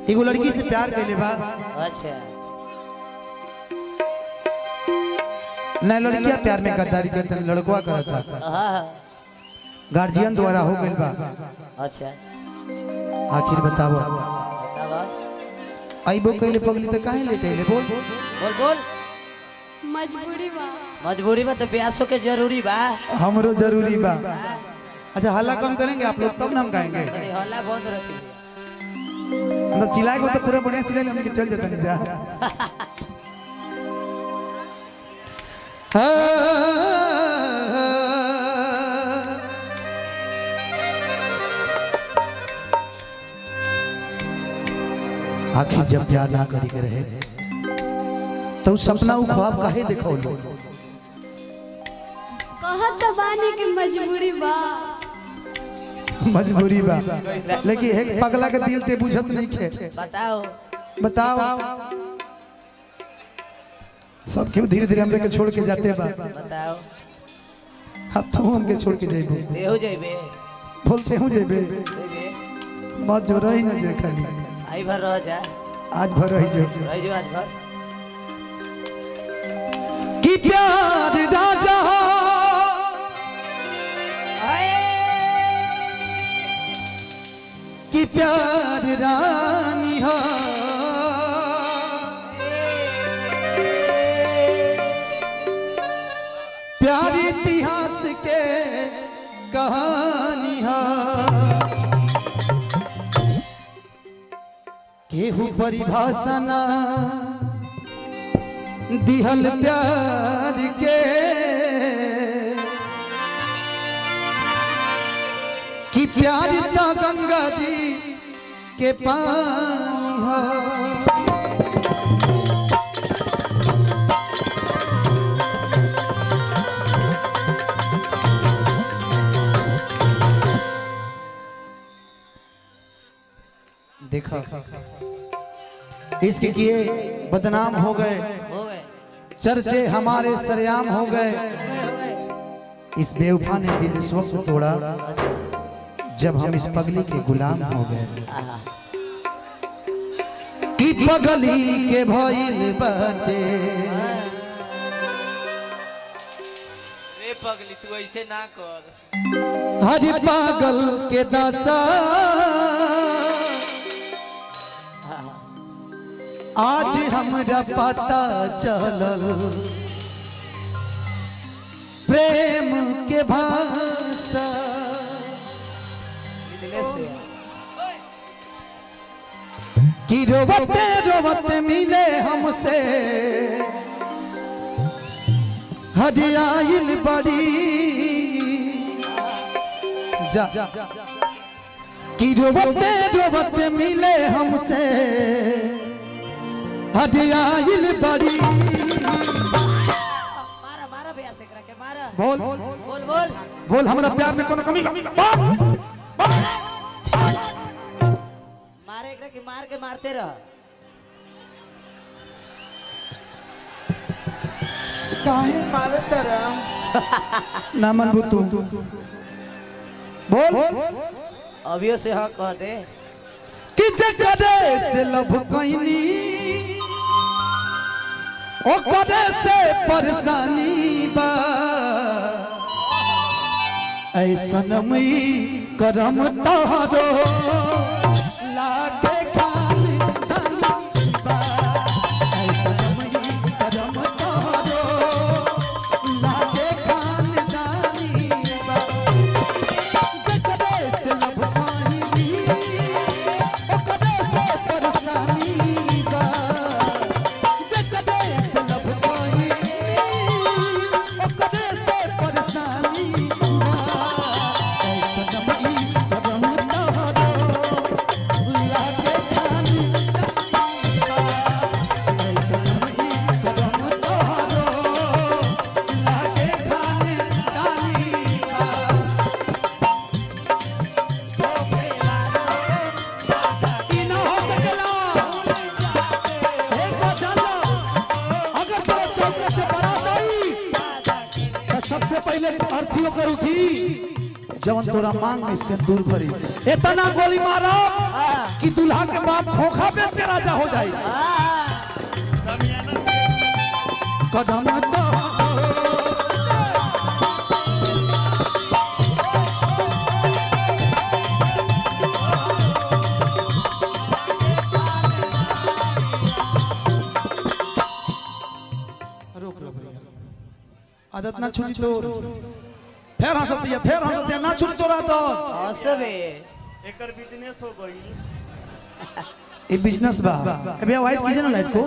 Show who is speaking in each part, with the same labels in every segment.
Speaker 1: एगो लड़की से प्यार कैले बा।
Speaker 2: अच्छा
Speaker 1: न लड़कियां प्यार में गद्दारी करते लड़कवा करता। गार्जियन द्वारा हो गइल बा।
Speaker 2: अच्छा
Speaker 1: आखिर बताओ आइबो कैले पगली तो काहे लेटे ले बोल
Speaker 2: बोल बोल। मजबूरी बा तो प्यासों के जरूरी बा।
Speaker 1: हमरो जरूरी बा। अच्छा हल्ला कम करेंगे आप लोग तब ना हम गाएंगे।
Speaker 2: हल्ला बंद रखिए।
Speaker 1: अंदर चिल्लाएगा तो पूरा बढ़िया चिल्लाए हम चल जाता नहीं जा। आखिर जब प्यार ना करी के रहे तो सपना उ ख्वाब काहे देखो लो।
Speaker 3: कहत बानी के मजबूरी बा।
Speaker 1: मजबूरी बा लेकिन एक पगला के दिल ते बुझत नहीं खे।
Speaker 2: बताओ
Speaker 1: बताओ सब क्यों धीरे धीरे हमरे के छोड़ के जाते बा।
Speaker 2: बताओ
Speaker 1: अब तो हमके छोड़ के जाइबे
Speaker 2: देहो जाइबे
Speaker 1: बोलते हूं जाइबे मत जो रही ना जो खाली
Speaker 2: आई भर रह जा।
Speaker 1: आज भर रही जो
Speaker 2: आज भर
Speaker 1: कि प्यार राजा कि प्यार रानी हो प्यार इतिहास के कहानी हो केहू परिभाषा ना दिहल प्यार के कि प्यार तो गंगा जी के पानी है। देखा इसके किए बदनाम हो गए चर्चे हमारे सरेआम हो गए। इस बेवफा ने दिल इस वक्त तोड़ा जब हम इस पगली के गुलाम हो गए। कि पगली के भइल बाटे
Speaker 2: रे पगली तू ऐसे ना कर।
Speaker 1: हरि पागल के दशा आज हमरा पता चलल प्रेम के भाषा कि रोवते रोवते मिले हमसे हदियाइल बड़ी जा कि रोवते रोवते मिले हमसे हदियाइल बड़ी।
Speaker 2: मारा मारा भैया से करा के मारा।
Speaker 1: बोल
Speaker 2: बोल बोल
Speaker 1: बोल हमरा प्यार में कोनो कमी
Speaker 2: मारे एकरा के मार के मारते रह।
Speaker 4: काहे मारत रह
Speaker 1: ना मन तू बोल
Speaker 2: अभियो से हाँ कह दे
Speaker 1: कि जगरे से लभ कैनी ओ करे से परेशानी बा ऐसन में करम तोहरो लागे खान दानी बा ऐसन में करम तोहरो लागे खान दानी बा जगरे से लभ कैनी ओ करे से परेशानी बा कर उठी जवन तोरा मांग में सिंदूर भरी इतना गोली मारो कि दूल्हा के बाप खोखा पे से राजा हो जाए कदम तो रोक लो भैया आदत ना छूटी तो फिर हंसती है ना छूटी तो रहा तो
Speaker 2: हंसबे
Speaker 5: एकर बिजनेस हो गई।
Speaker 1: ये बिजनेस बा भैया व्हाइट कीजिए ना लाइट को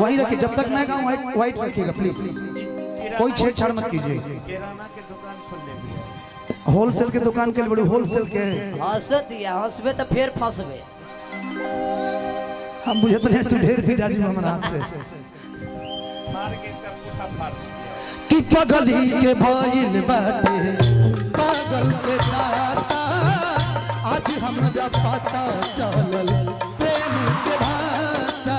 Speaker 1: वही रखिए जब तक मैं कहूँ व्हाइट रखिएगा प्लीज कोई छेड़छाड़ मत कीजिए।
Speaker 5: किराना के दुकान खोल ले दिया।
Speaker 1: होलसेल के दुकान के लिए बड़ी होलसेल के
Speaker 2: हंसतिया हंसबे तो फिर फंसबे।
Speaker 1: हम बुझे तो नहीं तू ढेर भी राजी हमारे हाथ से
Speaker 5: मार के इसका पुठा फाड़ दिया।
Speaker 1: कि पगली के भइल बाटे पागल के दाता आज हमरा पता चलल प्रेम के भाषा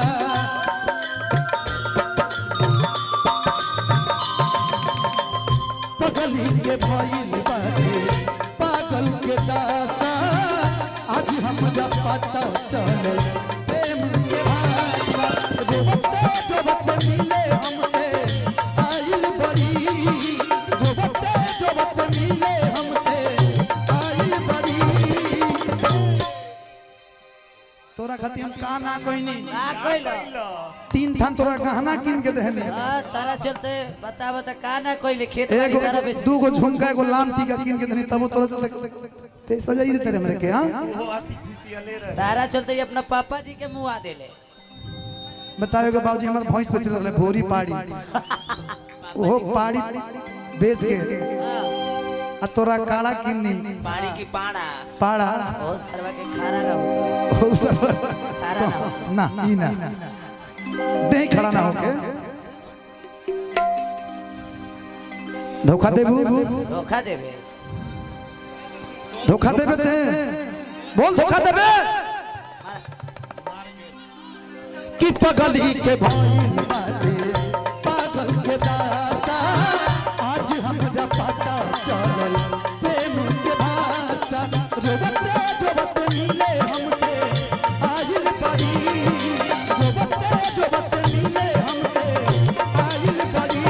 Speaker 1: पगली के भइल बाटे पागल के दाता आज हमरा पता चलल प्रेम के भाषा रोबत मिले हमसे आइल बड़ी रोबत मिले हमसे आइल बड़ी तोरा खातिर हम का ना कोई नहीं
Speaker 2: का कइलो
Speaker 1: 3 थान तोरा गहना किन के देहले
Speaker 2: तारा चलते बता का ना कइले खेत बाड़ी सारा बेच
Speaker 1: दू गो झुमका एगो लाम टीका किन के देनी तब तोरा चलते ते सजाई दे तेरे मेरे के हां
Speaker 5: वो आर्टिफिशियल रहे।
Speaker 2: तारा चलते ही अपना पापा जी के मुंह आ देले।
Speaker 1: बताओ के बाबूजी हमर भैंस पे चल रहे भोरी पाड़ी वो पाड़ी बेच के आ तोरा काड़ा किन्नी
Speaker 2: पाड़ी की पाड़ा
Speaker 1: पाड़ा
Speaker 2: ओ सरवा के खारा रहो
Speaker 1: हो सब
Speaker 2: खारा ना हो।
Speaker 1: ना ई ना दे खड़ा ना होके धोखा देबू
Speaker 2: धोखा देबे
Speaker 1: धोखा देबे ते बोल धोखा देबे कि पगली के भइल बाटे पागल के दाता आज हमरा पता चलल प्रेम के भाषा रोबत मिले हमसे आइल बड़ी रोबत मिले हमसे आइल बड़ी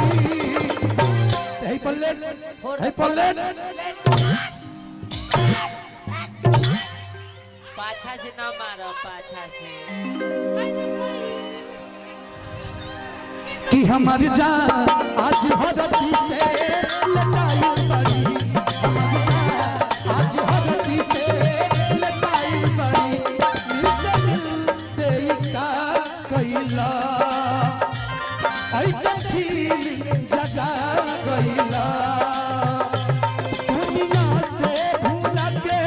Speaker 1: हे पल्ले
Speaker 2: पाछा से ना मारो पाछा से
Speaker 1: कि हमार जान आज हरती से लटाई बड़ी हमार जान आज हरती से लटाई बड़ी दिल दे का कइला ऐसा फीलिंग जगा गइला दुनिया से भूला के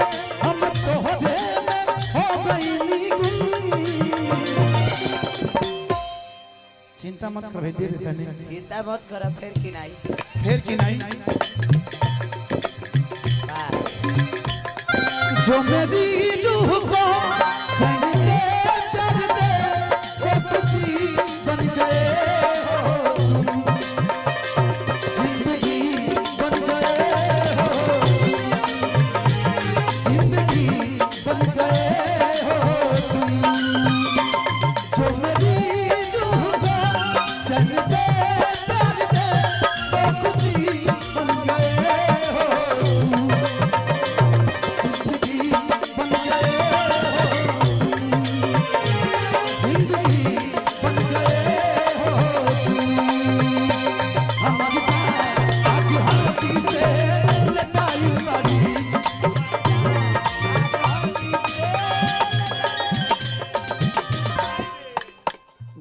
Speaker 1: हम तोहरे में हो गइली चिंता मत कर भाई दे देता नहीं
Speaker 2: चिंता मत कर फिर की नहीं
Speaker 1: फिर की नहीं जो मेरी रूह को चैन दे दर्द दे वो खुशी बन गए हो तुम जिंदगी बन गए हो जिंदगी बन गए हो तुम जो मेरी रूह को चैन दे दर्द दे वो खुशी बन गए हो तुम जिंदगी बन गए हो जिंदगी बन गए हो हमारी आज हाथी से लटाई बड़ी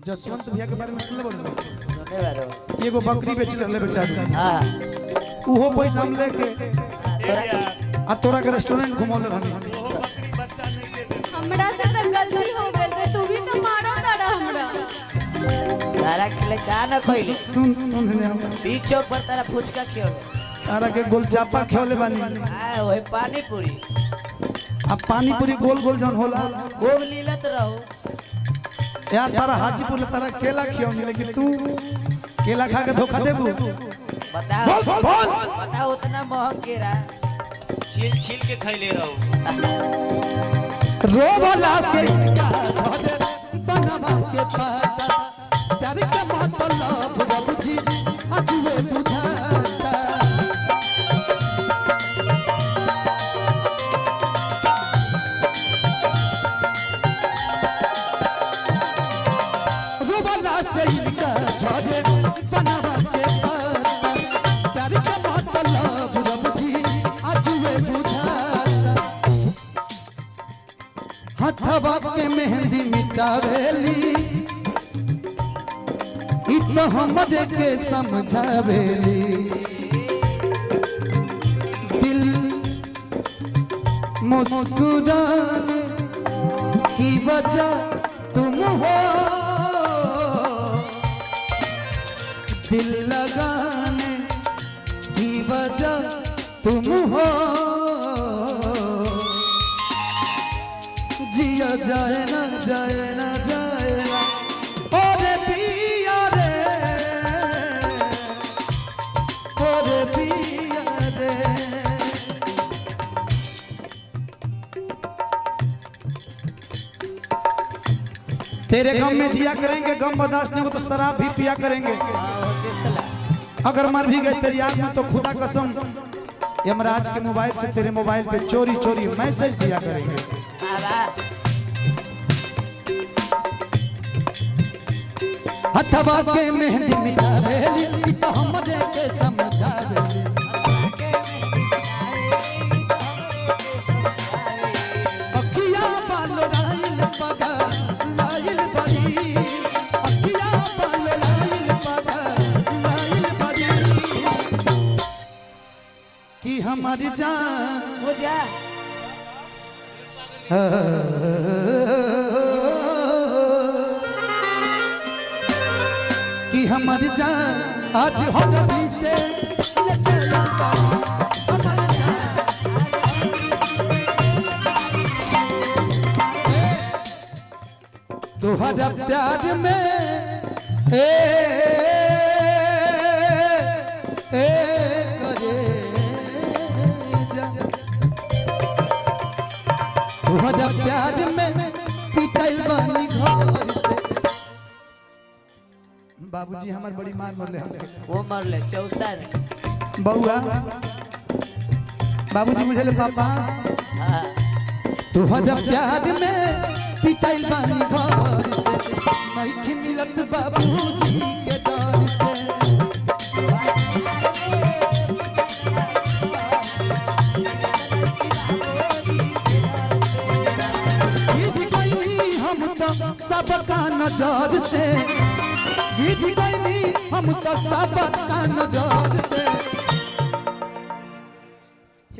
Speaker 1: जसवंत भैया के बारे में सुनले बोलो
Speaker 2: सुने बारो
Speaker 1: एगो बकरी बेच ले बेचारा
Speaker 2: हां
Speaker 1: उहो पैसा हम लेके
Speaker 2: तोरा
Speaker 1: आ तोरा के रेस्टोरेंट घुमौले रहनी
Speaker 5: वो बकरी बच्चा नहीं दे देते।
Speaker 3: हमरा से तो गलती हो गई है तू भी तो मारो तारा हमरा
Speaker 2: तारा के का ना कइले
Speaker 1: सुन ले हम
Speaker 2: बीच चौक पर तारा फुचका क्यों
Speaker 1: तारा के गोलचापा खेले बानी
Speaker 2: आ ओए पानी पूरी
Speaker 1: आ पानी पूरी गोल गोल जौन होला
Speaker 2: खूब लीलत रहो
Speaker 1: यार तारा हाजीपुर तारा केला खियौनी लेकिन तू केला खा के धोखा देबू
Speaker 2: बताओ
Speaker 1: बोल
Speaker 2: बताओ उतना महंग के रहा
Speaker 6: छील छील के खैले रहो।
Speaker 1: रोबला से इनका घर बनवा के पाता प्यार के मतलब रबुजी अजुए बुझाता रोबला से इनका घर बनवा के पाता प्यार के मतलब रबुजी अजुए बुझाता हथवा के मेहंदी मिटावेली इतना हमरे के समझावेली दिल मुस्कुराने की वजह तुम हो दिल लगाने की वजह तुम हो जिया जाए ना जाए ना जाए ना ओरे पिया रे ओरे पिया रे तेरे गम में जिया करेंगे गम बर्दाश्त नहीं हो तो शराब भी पिया करेंगे अगर मर भी गए तेरी याद में तो खुदा कसम यमराज के मोबाइल से तेरे मोबाइल पे चोरी चोरी मैसेज दिया करेंगे हथवा के मेहंदी मिटावेली तो हमरे के समझावेली अखिया बालो लाइल पगा लाइल बड़ी अखिया बालो लाइल पगा लाइल बड़ी कि हमारी जान
Speaker 2: हो जा
Speaker 1: कि हमारी जान आज हो गई से तुम्हारा प्यार में तुम्हारा प्यार में पिटल बनी घर से बाबूजी हमार बड़ी मार मरले हमके
Speaker 2: वो मर ले चौसर
Speaker 1: बउआ बाबूजी बुझले पापा
Speaker 2: हाँ
Speaker 1: तुहरा प्यार में पिटल बानी घर से नहीं मिलत बाबूजी के डर से हम तो सबका नजर से गीत गईनी हम तो सबका नजर से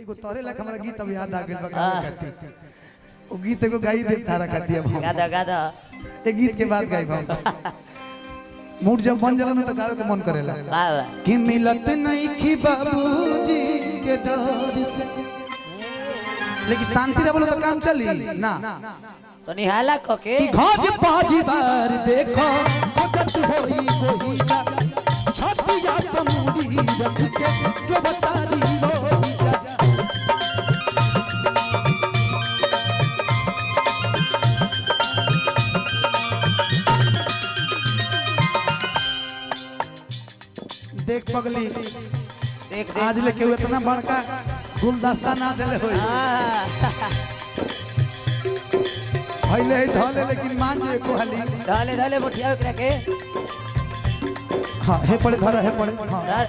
Speaker 1: एगो तोरे लक हमरा गीत अब याद आ गेल बका कहती ओ गीत एगो गाई दे तारा कहती अब हम
Speaker 2: गादा गादा
Speaker 1: ए गीत के बाद गाई हम मूड जब बन जाला ना तो गावे के मन करेला
Speaker 2: वाह
Speaker 1: कि मिलत नहीं की बाबूजी के डर से लेकिन शांति रे बोलो तो काम चली ना
Speaker 2: तो निहाला कोके
Speaker 1: कि घर पाजी बार देखो भगत होई गोहिला छतिया तमुड़ी रख के जो बतारी होई जा देख पगली
Speaker 2: देख
Speaker 1: आज लेके वो इतना बड़का गुलदस्ता ना देले होई पहले ही धले लेकिन मान जे को हली
Speaker 2: ढाले ढाले मुठिया एकरा के
Speaker 1: हां हे पड़े धर हे पड़े हां
Speaker 2: धर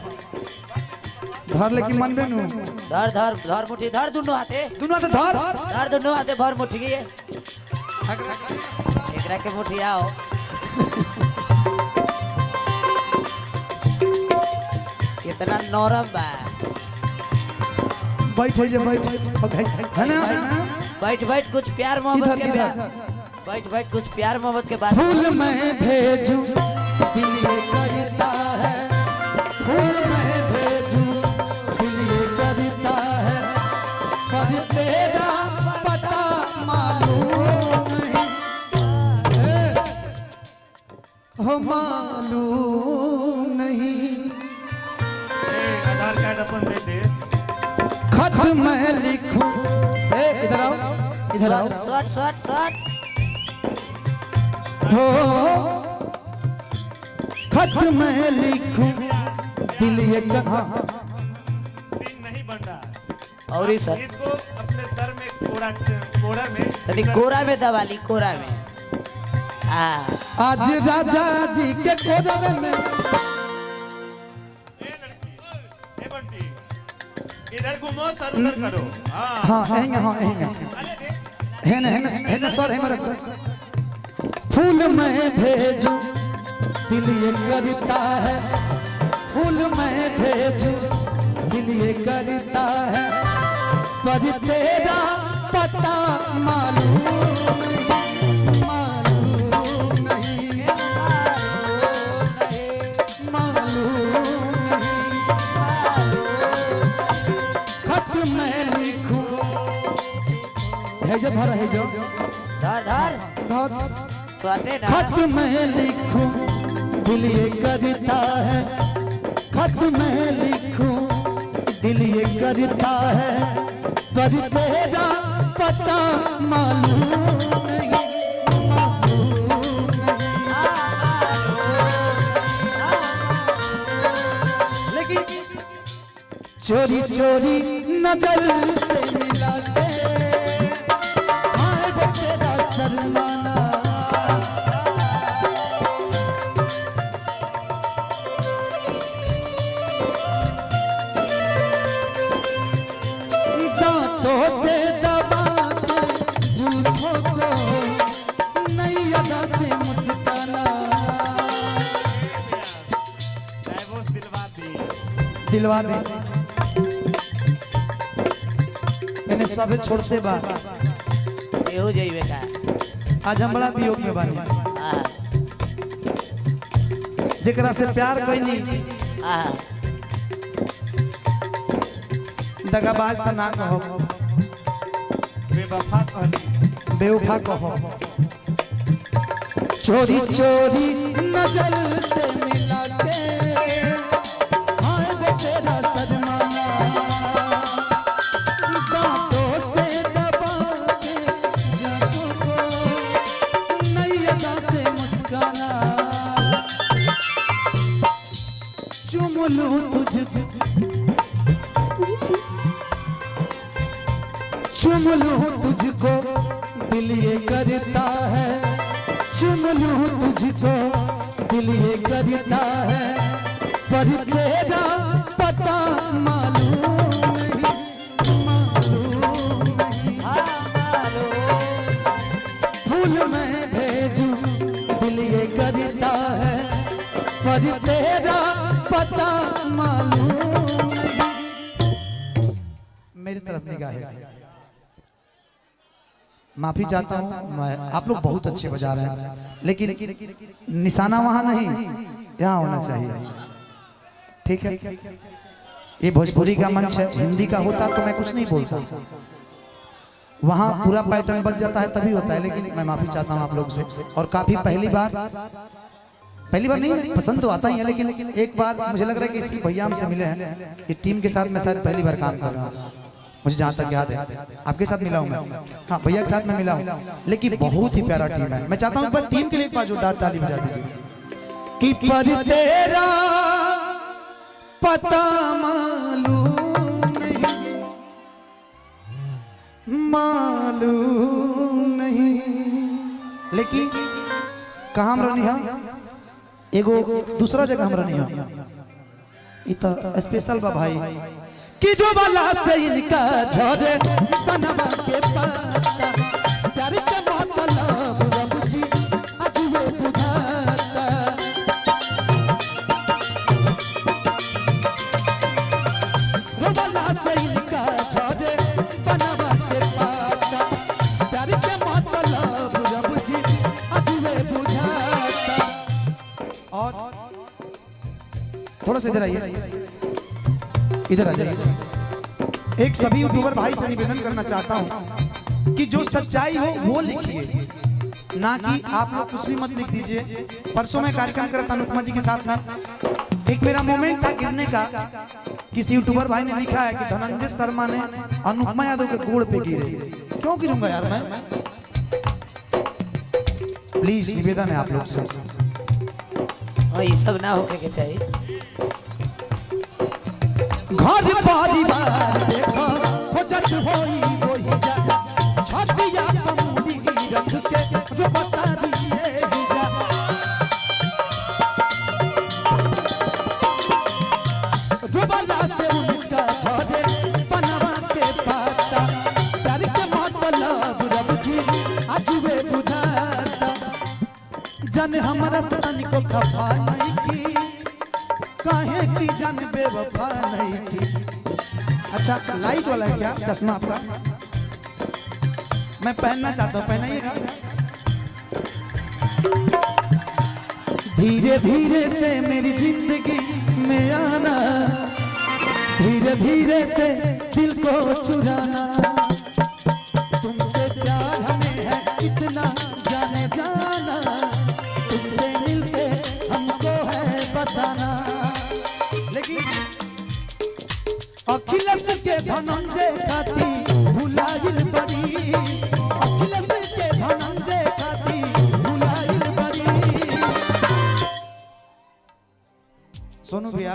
Speaker 1: धर लेकिन मन बेनु
Speaker 2: धर धर धर मुठी धर दुनो हाथे
Speaker 1: दोनों हाथ धर
Speaker 2: धर दुनो हाथे भर मुठी के एकरा के मुठी आओ कितना नरम बा
Speaker 1: बैठ जे बैठ है ना
Speaker 2: बैठ बैठ कुछ प्यार मोहब्बत के
Speaker 1: इधर
Speaker 2: बाद बैठ बैठ कुछ प्यार मोहब्बत के बाद
Speaker 1: फूल मैं भेजूं दिल ये करता है फूल मैं भेजूं दिल ये करता है पर तेरा पता मालूम नहीं हो मालूम नहीं
Speaker 5: आधार कार्ड अपन दे दे।
Speaker 1: खत मैं लिखूं, इधर आओ, इधर आओ।
Speaker 2: शॉट शॉट शॉट
Speaker 1: हो खत मैं लिखूं, दिल ये कहा।
Speaker 5: सीन नहीं बन रहा है।
Speaker 2: और ही सर
Speaker 5: इसको अपने सर में कोड़ा में
Speaker 2: सदी कोरा में दबा ली, कोरा में। हाँ
Speaker 1: आज राजा जी के कोरवे में।
Speaker 5: ए लड़की, ए बंटी, इधर घूमो, सर उधर करो। हाँ
Speaker 1: हाँ हैंगे, हाँ हैंगे,
Speaker 5: अरे देख,
Speaker 1: है सर, है मेरा फूल मैं भेजूं, दिल ये करता है। फूल मैं भेजूं, दिल ये करता है, पर तेरा पता मालूम नहीं, मालूम नहीं, मालूम नहीं। खत मैं लिखूं, है जो धर, है जो
Speaker 2: धर धर
Speaker 1: धर।
Speaker 2: स्वाटे ना
Speaker 1: खत मैं लिखूं, दिल ये करता है। खत मैं लिखूं, दिल ये करता है, पर तेरा पता मालूम नहीं, मालूम नहीं। लेकिन चोरी चोरी नजर से मिला के, हाय वो तेरा शर्माना। दांतों से दबा के जुल्फों को नई अदा से मुस्काना।
Speaker 5: डाइवोर्स दिलवा दी।
Speaker 1: दिलवा दे मैंने सब छोड़ते बा।
Speaker 2: ये हो जाइए का।
Speaker 1: आज हम बड़ा वियोग में बानी।
Speaker 2: हाँ
Speaker 1: जेकरा से प्यार कईनी,
Speaker 2: हाँ
Speaker 1: दगाबाज त ना कहो,
Speaker 5: बेवफा कहनी।
Speaker 1: बेवफा कहो। चोरी चोरी नजर से मिला के, हाय वो तेरा शर्माना। दांतों से दबा के जादू को नई अदा से मुस्काना। चूम लूं तुझको, चूम लूं तुझको, दिल ये करता है। चूम लूं तुझको, दिल ये करता है, पर तेरा पता मालूम नहीं, मालूम नहीं। फूल मैं भेजूं, दिल ये करता है, पर तेरा पता मालूम नहीं। मेरी तरफ निगाह है। माफी चाहता हूँ, आप लोग बहुत अच्छे बजा रहे हैं, लेकिन निशाना वहां नहीं, यहाँ होना चाहिए। ठीक है, ये भोजपुरी का मंच है, हिंदी का होता तो मैं कुछ नहीं बोलता। वहां पूरा पैटर्न बच जाता है तभी होता है, लेकिन मैं माफी चाहता हूँ आप लोग से। और काफी पहली बार नहीं, पसंद तो आता ही है, लेकिन एक बार मुझे लग रहा है कि इसी भैया हमसे मिले हैं, ये टीम के साथ मैं शायद पहली बार काम कर रहा हूँ, मुझे जहाँ तक याद है। आपके साथ मिला हूँ मैं, हाँ भैया के साथ मैं मिला हूँ, लेकिन बहुत ही प्यारा टीम है। मैं चाहता हूँ एक बार टीम के लिए एक बार जोरदार ताली बजा दीजिए। कि पर तेरा पता मालूम नहीं, मालूम नहीं। लेकिन कहाँ हम रहनी है, एगो दूसरा जगह हम रहनी है, इतना स्पेशल बा भाई। कि जो वाला से इनका झोरे बनवा के पत्ता, प्यार के मतलब रब जी अजुए बुझाता। जो वाला से इनका झोरे बनवा के पत्ता, प्यार के मतलब रब जी अजुए बुझाता। और थोड़ा सा इधर आइए, इधर आ जाइए। एक सभी यूट्यूबर भाई से निवेदन करना चाहता हूं कि जो सच्चाई हो वो लिखिए, ना कि आप लोग कुछ भी मत लिख दीजिए। परसों मैं कार्यक्रम कर रहा था अनुपमा जी के साथ में, एक मेरा मोमेंट था गिरने का, किसी यूट्यूबर भाई ने लिखा है कि धनंजय शर्मा ने अनुपमा यादव के गोड़ पे गिरे। क्यों गिरूंगा यार मैं? प्लीज निवेदन है आप लोग से।
Speaker 2: और ये सब ना होके के चाहिए।
Speaker 1: घर परिवार देखो खोजत होई वही जा छतिया कमूदी रख के जो बता दिए जा। रुबला से उनका भरे बनवा के पाता प्यार के मतलब रब जी आजुए बुझाता। जन हमारा सतन को खफा नहीं की काहे की जान बेवफा नहीं थी। अच्छा लाइट वाला है क्या चश्मा आपका? मैं पहनना चाहता हूँ, पहनाइएगा। धीरे धीरे से मेरी जिंदगी में आना, धीरे धीरे से दिल को चुराना। तुमसे प्यार हमें है इतना जाने जाना, तुमसे मिलके हमको है बताना। लेकिन अखिलेश के धनंजय खाती भुलाइल बड़ी, अखिलेश के धनंजय खाती भुलाइल बड़ी। सोनू भैया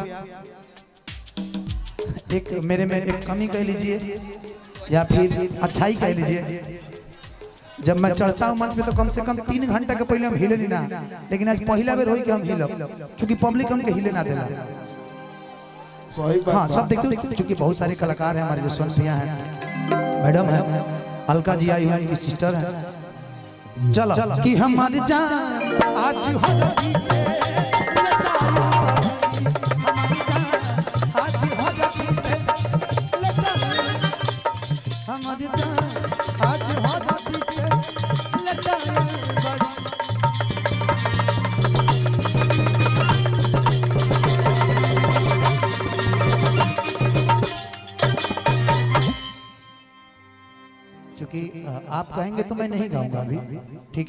Speaker 1: एक मेरे में एक कमी कह लीजिए या फिर अच्छाई कह लीजिए। जब मैं चढ़ता हूँ मंच पे तो कम से कम 3 घंटा के पहले हम हिले नहीं ना, लेकिन आज पहला बेर होई कि हम हिलब, क्योंकि पब्लिक हमके हिले ना देला। हाँ सब देखते हो, क्योंकि बहुत सारे कलाकार हैं हमारे जो जसवंत भैया हैं, मैडम है, अलका जी आई है, इनकी सिस्टर है। चलो कि हमारी जान आज हो जाती है, आज हो जाती है, हमारी जान आज हो जाती है, क्योंकि आप कहेंगे तो मैं नहीं गाऊंगा अभी, ठीक है।